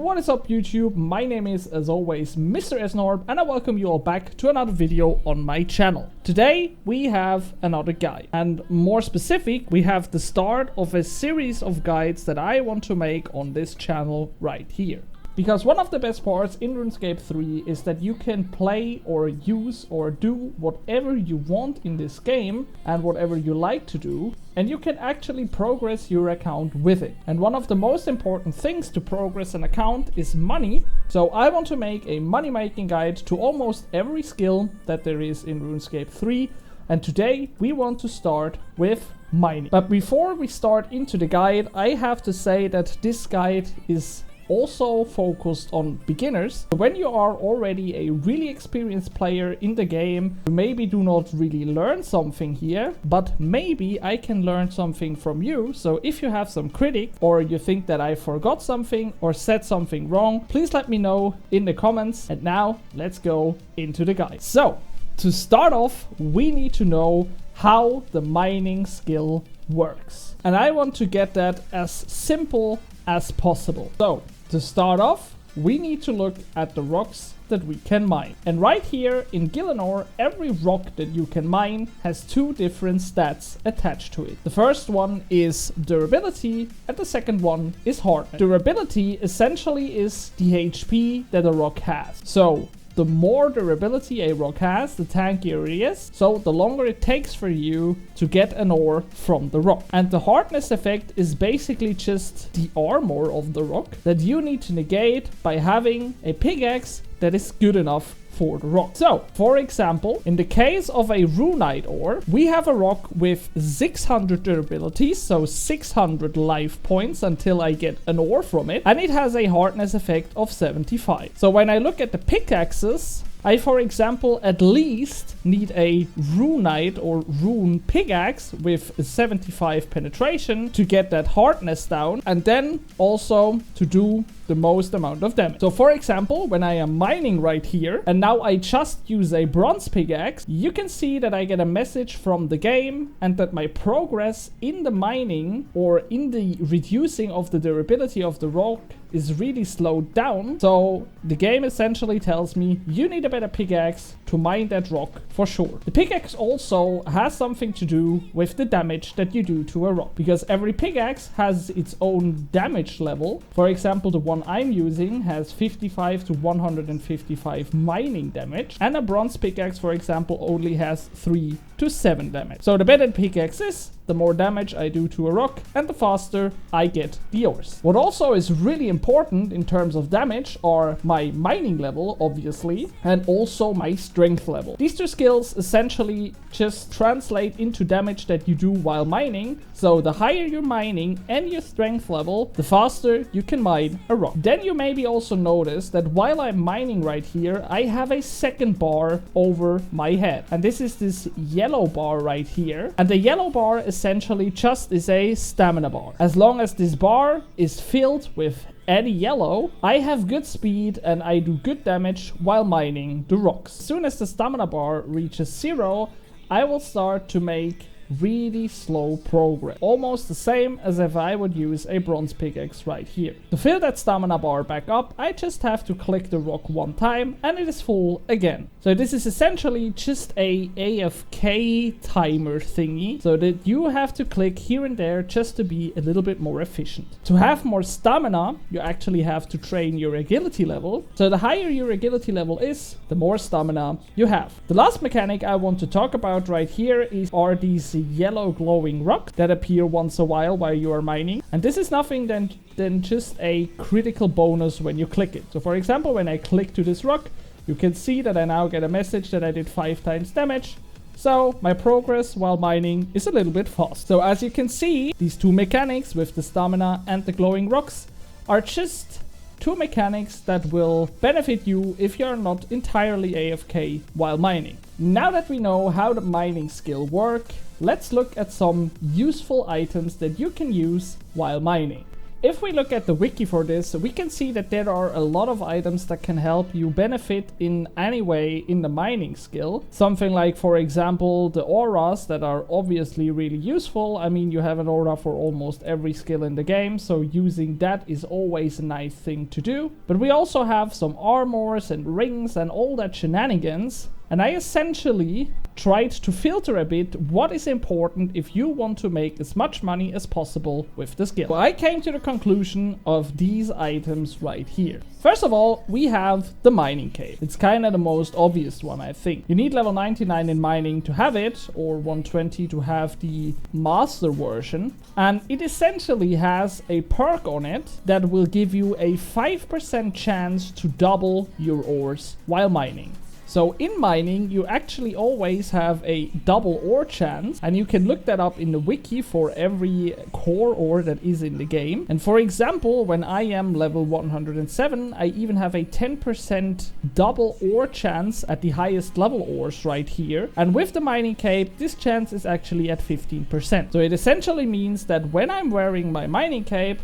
What is up YouTube? My name is, as always, Mr. Esnorb, and I welcome you all back to another video on my channel. Today we have another guide, and more specific, we have the start of a series of guides that I want to make on this channel right here. Because one of the best parts in RuneScape 3 is that you can play or use or do whatever you want in this game and whatever you like to do, and you can actually progress your account with it. And one of the most important things to progress an account is money. So I want to make a money making guide to almost every skill that there is in RuneScape 3. And today we want to start with mining. But before we start into the guide, I have to say that this guide is also focused on beginners. When you are already a really experienced player in the game, you maybe do not really learn something here, but maybe I can learn something from you. So if you have some critic, or you think that I forgot something or said something wrong, please let me know in the comments. And now let's go into the guide. So to start off, we need to know how the mining skill works, and I want to get that as simple as possible. So to start off, we need to look at the rocks that we can mine. And right here in Gielinor, every rock that you can mine has two different stats attached to it. The first one is durability, and the second one is hardness. Durability essentially is the HP that a rock has. So the more durability a rock has, the tankier it is, so the longer it takes for you to get an ore from the rock. And the hardness effect is basically just the armor of the rock that you need to negate by having a pickaxe that is good enough for the rock. So, for example, in the case of a runite ore, we have a rock with 600 durability, so 600 life points until I get an ore from it, and it has a hardness effect of 75. So when I look at the pickaxes, I, for example, at least need a runite or rune pickaxe with 75 penetration to get that hardness down, and then also to do the most amount of damage. So for example, when I am mining right here, and now I just use a bronze pickaxe, you can see that I get a message from the game and that my progress in the mining or in the reducing of the durability of the rock is really slowed down. So the game essentially tells me you need a better pickaxe to mine that rock for sure. The pickaxe also has something to do with the damage that you do to a rock, because every pickaxe has its own damage level. For example, the one I'm using has 55 to 155 mining damage, and a bronze pickaxe, for example, only has 3 to 7 damage. So the better the pickaxe is, the more damage I do to a rock, and the faster I get the ores. What also is really important in terms of damage are my mining level, obviously, and also my strength level. These two skills essentially just translate into damage that you do while mining. So the higher your mining and your strength level, the faster you can mine a rock. Then you maybe also notice that while I'm mining right here, I have a second bar over my head, and this is this yellow bar right here, and the yellow bar essentially just is a stamina bar. As long as this bar is filled with any yellow, I have good speed and I do good damage while mining the rocks. As soon as the stamina bar reaches 0, I will start to make really slow progress, almost the same as if I would use a bronze pickaxe right here. To fill that stamina bar back up, I just have to click the rock one time and it is full again. So this is essentially just a AFK timer thingy, so that you have to click here and there just to be a little bit more efficient. To have more stamina, you actually have to train your agility level. So the higher your agility level is, the more stamina you have. The last mechanic I want to talk about right here are these yellow glowing rocks that appear once a while you are mining, and this is nothing than just a critical bonus when you click it. So for example, when I click to this rock, you can see that I now get a message that I did 5 times damage. So my progress while mining is a little bit fast. So as you can see, these two mechanics with the stamina and the glowing rocks are just two mechanics that will benefit you if you're not entirely AFK while mining. Now that we know how the mining skill works, let's look at some useful items that you can use while mining. if we look at the wiki for this, we can see that there are a lot of items that can help you benefit in any way in the mining skill. Something like, for example, the auras that are obviously really useful. I mean, you have an aura for almost every skill in the game, so using that is always a nice thing to do. But we also have some armors and rings and all that shenanigans. And I essentially tried to filter a bit what is important if you want to make as much money as possible with the skill. Well, I came to the conclusion of these items right here. First of all, we have the mining cave. It's kind of the most obvious one, I think. You need level 99 in mining to have it, or 120 to have the master version. And it essentially has a perk on it that will give you a 5% chance to double your ores while mining. So in mining, you actually always have a double ore chance, and you can look that up in the wiki for every core ore that is in the game. And for example, when I am level 107, I even have a 10% double ore chance at the highest level ores right here. And with the mining cape, this chance is actually at 15%. So it essentially means that when I'm wearing my mining cape,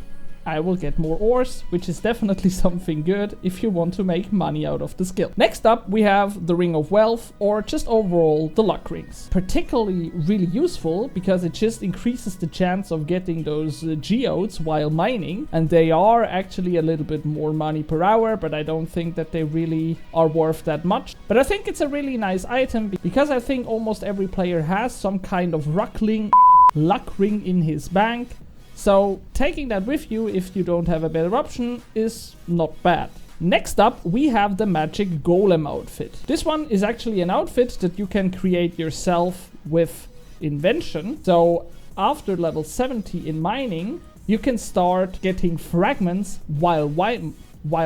I will get more ores, which is definitely something good if you want to make money out of the skill. Next up, we have the Ring of Wealth, or just overall the luck rings. Particularly really useful because it just increases the chance of getting those geodes while mining, and they are actually a little bit more money per hour, but I don't think that they really are worth that much. But I think it's a really nice item because I think almost every player has some kind of luck ring in his bank. So taking that with you if you don't have a better option is not bad. Next up, we have the Magic Golem outfit. This one is actually an outfit that you can create yourself with invention. So after level 70 in mining, you can start getting fragments while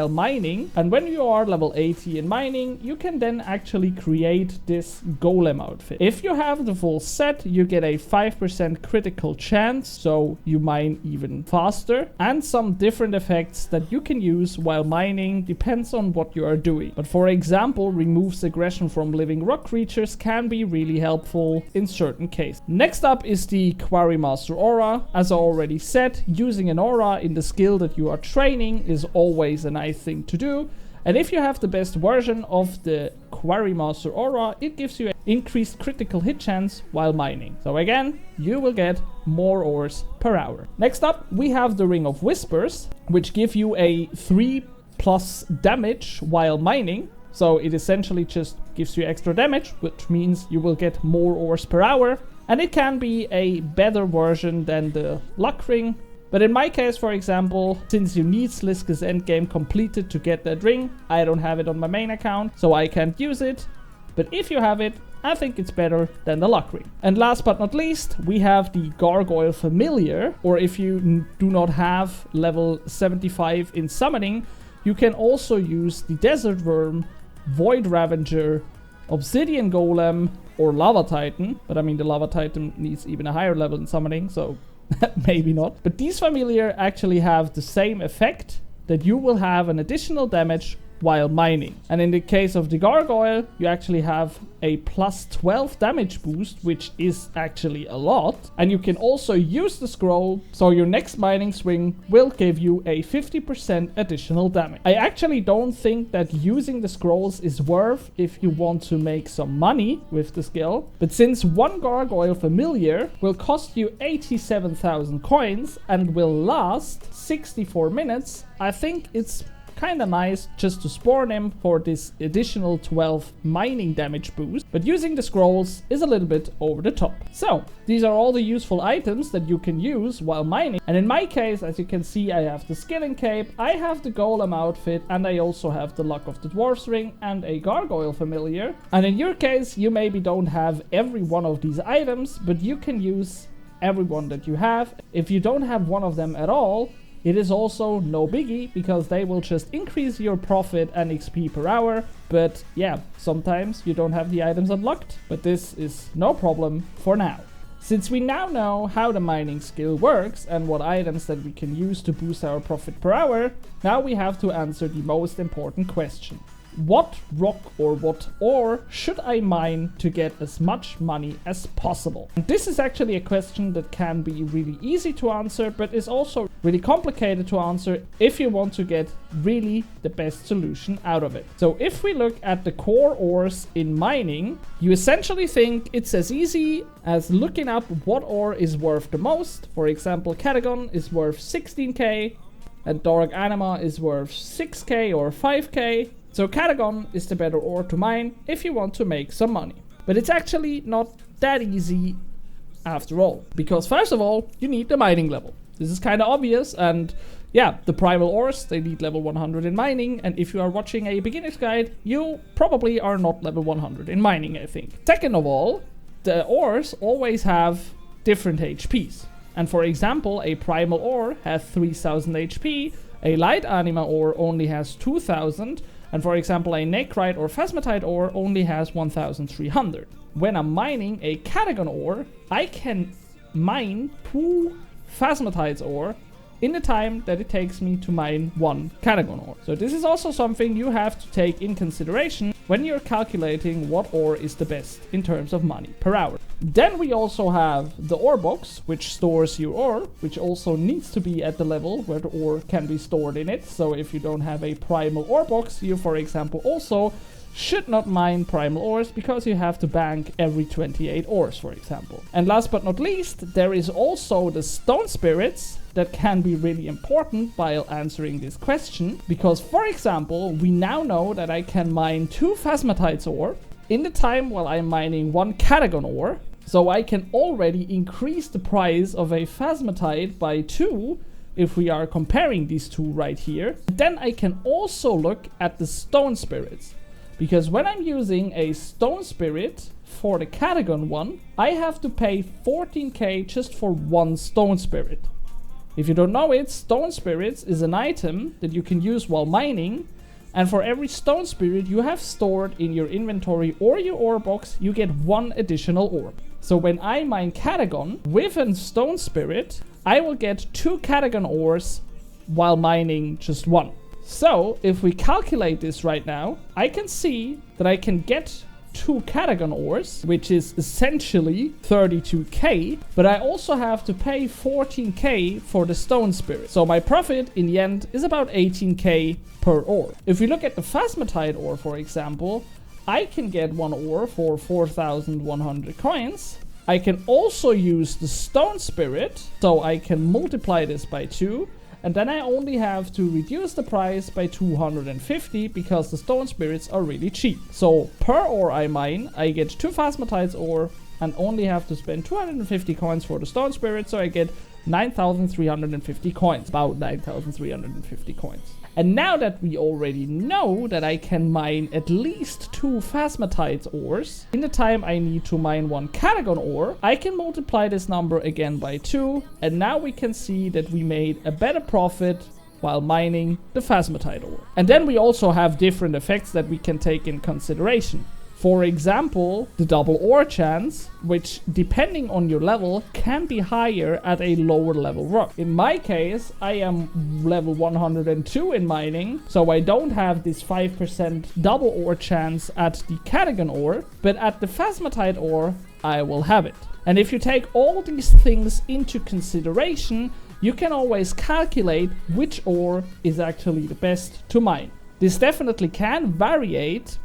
mining, and when you are level 80 in mining, you can then actually create this golem outfit. If you have the full set, you get a 5% critical chance, so you mine even faster, and some different effects that you can use while mining, depends on what you are doing. But for example, removes aggression from living rock creatures can be really helpful in certain cases. Next up is the Quarry Master aura. As I already said, using an aura in the skill that you are training is always a nice thing to do, and if you have the best version of the Quarry Master aura, it gives you an increased critical hit chance while mining. So again, you will get more ores per hour. Next up, we have the Ring of Whispers, which give you a 3+ damage while mining. So it essentially just gives you extra damage, which means you will get more ores per hour, and it can be a better version than the luck ring. But in my case, for example, since you need Sliska's endgame completed to get that ring, I don't have it on my main account, so I can't use it. But if you have it, I think it's better than the luck ring. And last but not least, we have the Gargoyle Familiar, or if you do not have level 75 in summoning, you can also use the Desert Worm, Void Ravager, Obsidian Golem, or Lava Titan. But I mean, the Lava Titan needs even a higher level in summoning, so maybe not. But these familiar actually have the same effect, that you will have an additional damage while mining. And in the case of the gargoyle, you actually have a +12 damage boost, which is actually a lot. And you can also use the scroll, so your next mining swing will give you a 50% additional damage. I actually don't think that using the scrolls is worth if you want to make some money with the skill. But since one gargoyle familiar will cost you 87,000 coins and will last 64 minutes, I think it's kind of nice just to spawn him for this additional 12 mining damage boost, but using the scrolls is a little bit over the top. So these are all the useful items that you can use while mining, and in my case, as you can see, I have the skilling cape, I have the golem outfit, and I also have the luck of the dwarf's ring and a gargoyle familiar. And in your case, you maybe don't have every one of these items, but you can use every one that you have. If you don't have one of them at all, it is also no biggie, because they will just increase your profit and XP per hour. But yeah, sometimes you don't have the items unlocked, but this is no problem for now. Since we now know how the mining skill works and what items that we can use to boost our profit per hour, now we have to answer the most important question. what rock or what ore should I mine to get as much money as possible? And this is actually a question that can be really easy to answer, but is also really complicated to answer if you want to get really the best solution out of it. So if we look at the core ores in mining, you essentially think it's as easy as looking up what ore is worth the most. For example, Catagon is worth 16k and Dark Anima is worth 6k or 5k. So Catagon is the better ore to mine if you want to make some money. But it's actually not that easy after all. Because first of all, you need the mining level. This is kind of obvious, and yeah, the primal ores, they need level 100 in mining, and if you are watching a beginner's guide, you probably are not level 100 in mining, I think. Second of all, the ores always have different HPs. And for example, a primal ore has 3000 HP, a light anima ore only has 2000, and for example, a necrite or phasmatite ore only has 1300. When I'm mining a Catagon ore, I can mine 2 phasmatites ore in the time that it takes me to mine 1 Catagon ore. So this is also something you have to take in consideration when you're calculating what ore is the best in terms of money per hour. Then we also have the ore box, which stores your ore, which also needs to be at the level where the ore can be stored in it. So if you don't have a primal ore box, you, for example, also should not mine primal ores because you have to bank every 28 ores, for example. And last but not least, there is also the stone spirits that can be really important while answering this question, because for example, we now know that I can mine 2 phasmatites ore in the time while I'm mining 1 Catagon ore. So I can already increase the price of a phasmatite by 2 if we are comparing these two right here. Then I can also look at the stone spirits, because when I'm using a stone spirit for the Catagon one, I have to pay 14k just for 1 stone spirit. If you don't know it, stone spirits is an item that you can use while mining, and for every stone spirit you have stored in your inventory or your ore box, you get 1 additional orb. So when I mine Catagon with a stone spirit, I will get 2 Catagon ores while mining just 1. So if we calculate this right now, I can see that I can get 2 Catagon ores, which is essentially 32k, but I also have to pay 14k for the stone spirit. So my profit in the end is about 18k per ore. If we look at the phasmatite ore, for example, I can get 1 ore for 4,100 coins. I can also use the stone spirit, so I can multiply this by 2. And then I only have to reduce the price by 250 because the stone spirits are really cheap. So per ore I mine, I get 2 phasmatites ore and only have to spend 250 coins for the stone spirit. So I get 9,350 coins, about 9,350 coins. And now that we already know that I can mine at least 2 phasmatite ores in the time I need to mine 1 Catagon ore, I can multiply this number again by 2, and now we can see that we made a better profit while mining the phasmatite ore. And then we also have different effects that we can take in consideration. For example, the double ore chance, which depending on your level can be higher at a lower level rock. In my case, I am level 102 in mining, so I don't have this 5% double ore chance at the Catagon ore, but at the phasmatite ore, I will have it. And if you take all these things into consideration, you can always calculate which ore is actually the best to mine. This definitely can variate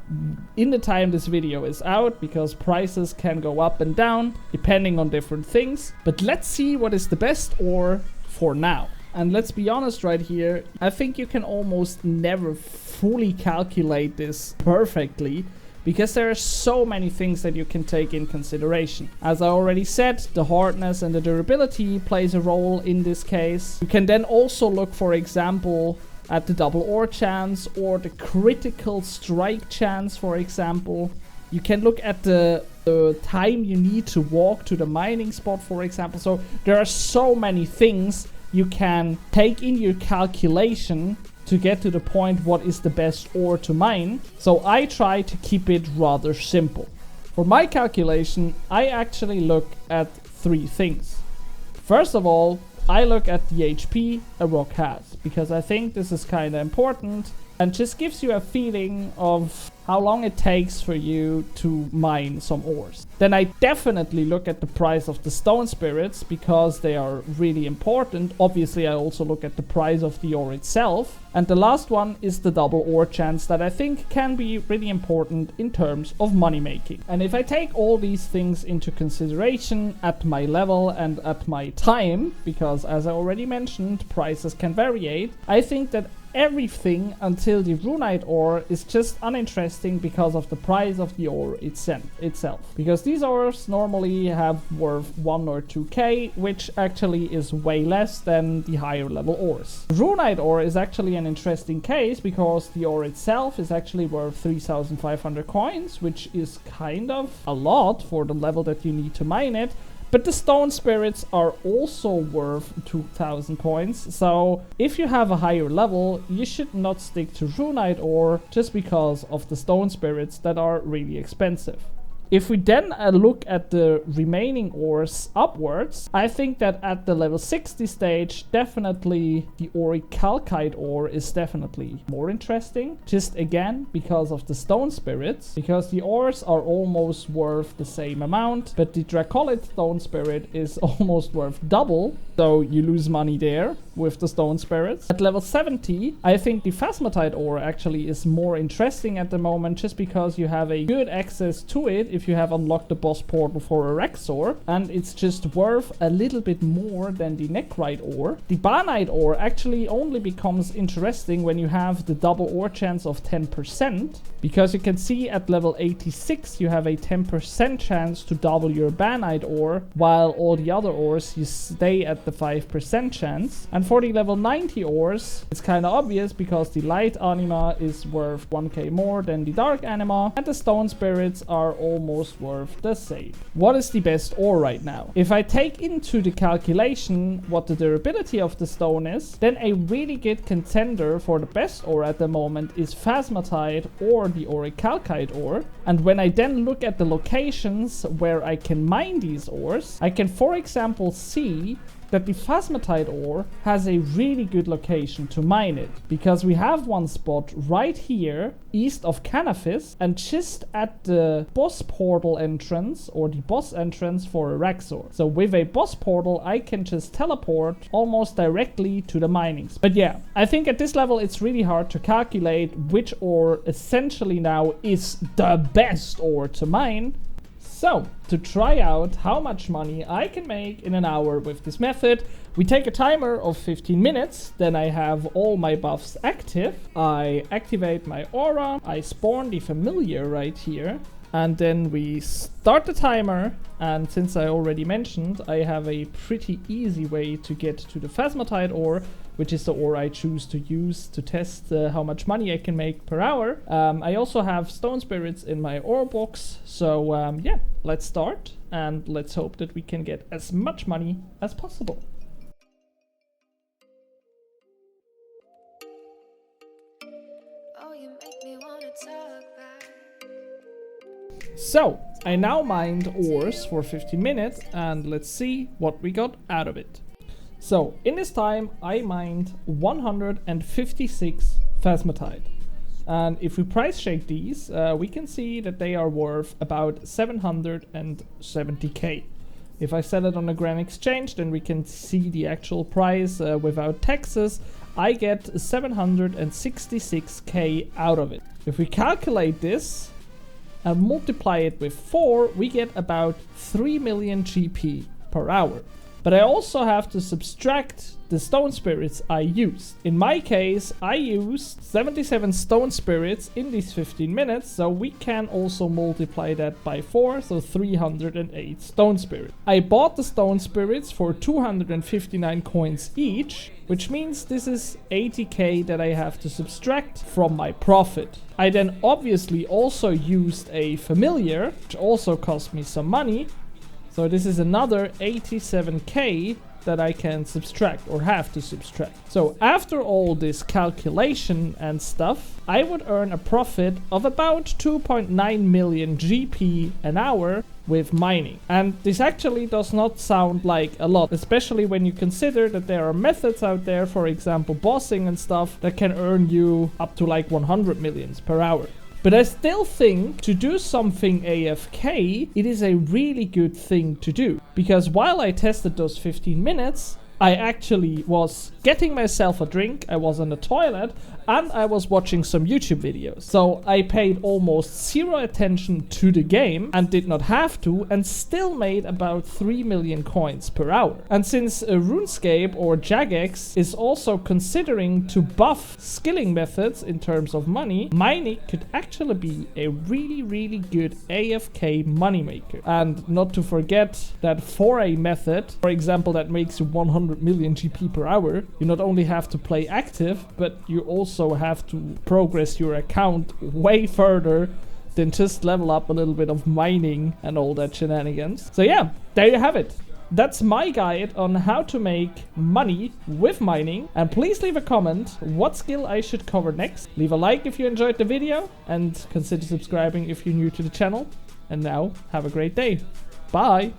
in the time this video is out, because prices can go up and down depending on different things. But let's see what is the best ore for now. And let's be honest right here, I think you can almost never fully calculate this perfectly, because there are so many things that you can take in consideration. As I already said, the hardness and the durability plays a role in this case. You can then also look, for example, at the double ore chance or the critical strike chance, for example. You can look at the time you need to walk to the mining spot, for example. So there are so many things you can take in your calculation to get to the point what is the best ore to mine. So I try to keep it rather simple. For my calculation, I actually look at 3 things. First of all, I look at the HP a rock has, because I think this is kind of important and just gives you a feeling of how long it takes for you to mine some ores. Then I definitely look at the price of the stone spirits because they are really important. Obviously, I also look at the price of the ore itself. And the last one is the double ore chance that I think can be really important in terms of money making. And if I take all these things into consideration at my level and at my time, because as I already mentioned, prices can vary, I think that everything until the runite ore is just uninteresting because of the price of the ore itself. Because these ores normally have worth 1 or 2k, which actually is way less than the higher level ores. Runite ore is actually an interesting case because the ore itself is actually worth 3,500 coins, which is kind of a lot for the level that you need to mine it. But the stone spirits are also worth 2,000 coins, so if you have a higher level, you should not stick to runite ore just because of the stone spirits that are really expensive. If we then look at the remaining ores upwards, I think that at the level 60 stage, definitely the calcite ore is definitely more interesting. Just again, because of the stone spirits, because the ores are almost worth the same amount, but the dracolite stone spirit is almost worth double. So you lose money there with the stone spirits. At level 70, I think the phasmatite ore actually is more interesting at the moment just because you have a good access to it if you have unlocked the boss portal for a Rexor, and it's just worth a little bit more than the nechrite ore. The barnite ore actually only becomes interesting when you have the double ore chance of 10%, because you can see at level 86 you have a 10% chance to double your barnite ore, while all the other ores you stay at the 5% chance. And for the level 90 ores, it's kind of obvious because the light anima is worth 1k more than the dark anima, and the stone spirits are almost worth the same. What is the best ore right now? If I take into the calculation what the durability of the stone is, then a really good contender for the best ore at the moment is phasmatite or the calcite ore. And when I then look at the locations where I can mine these ores, I can for example see that the phasmatite ore has a really good location to mine it, because we have one spot right here east of Canafis and just at the boss portal entrance, or the boss entrance for a Rexor. So with a boss portal I can just teleport almost directly to the minings. But yeah, I think at this level it's really hard to calculate which ore essentially now is the best ore to mine. So, to try out how much money I can make in an hour with this method, we take a timer of 15 minutes, then I have all my buffs active, I activate my aura, I spawn the familiar right here, and then we start the timer. And since I already mentioned, I have a pretty easy way to get to the phasmatite ore, which is the ore I choose to use to test how much money I can make per hour. I also have stone spirits in my ore box, so yeah, let's start and let's hope that we can get as much money as possible. Oh, you make me wanna talk back. So, I now mined ores for 15 minutes and let's see what we got out of it. So, in this time I mined 156 phasmatite. And if we price check these, we can see that they are worth about 770k. If I sell it on a Grand Exchange, then we can see the actual price without taxes. I get 766k out of it. If we calculate this and multiply it with 4, we get about 3 million GP per hour. But I also have to subtract the stone spirits I used. In my case, I used 77 stone spirits in these 15 minutes, so we can also multiply that by 4, so 308 stone spirits. I bought the stone spirits for 259 coins each, which means this is 80k that I have to subtract from my profit. I then obviously also used a familiar, which also cost me some money. So this is another 87k that I can subtract or have to subtract. So after all this calculation and stuff, I would earn a profit of about 2.9 million GP an hour with mining. And this actually does not sound like a lot, especially when you consider that there are methods out there, for example bossing and stuff, that can earn you up to like 100 millions per hour. But I still think to do something AFK, it is a really good thing to do. Because while I tested those 15 minutes, I actually was getting myself a drink, I was in the toilet, and I was watching some YouTube videos. So I paid almost zero attention to the game and did not have to, and still made about 3 million coins per hour. And since Runescape or Jagex is also considering to buff skilling methods in terms of money, mining could actually be a really good AFK moneymaker. And not to forget that for a method, for example, that makes you 100 million GP per hour, you not only have to play active, but you also have to progress your account way further than just level up a little bit of mining and all that shenanigans. So yeah, there you have it. That's my guide on how to make money with mining. And please leave a comment what skill I should cover next. Leave a like if you enjoyed the video and consider subscribing if you're new to the channel. And now, have a great day. Bye!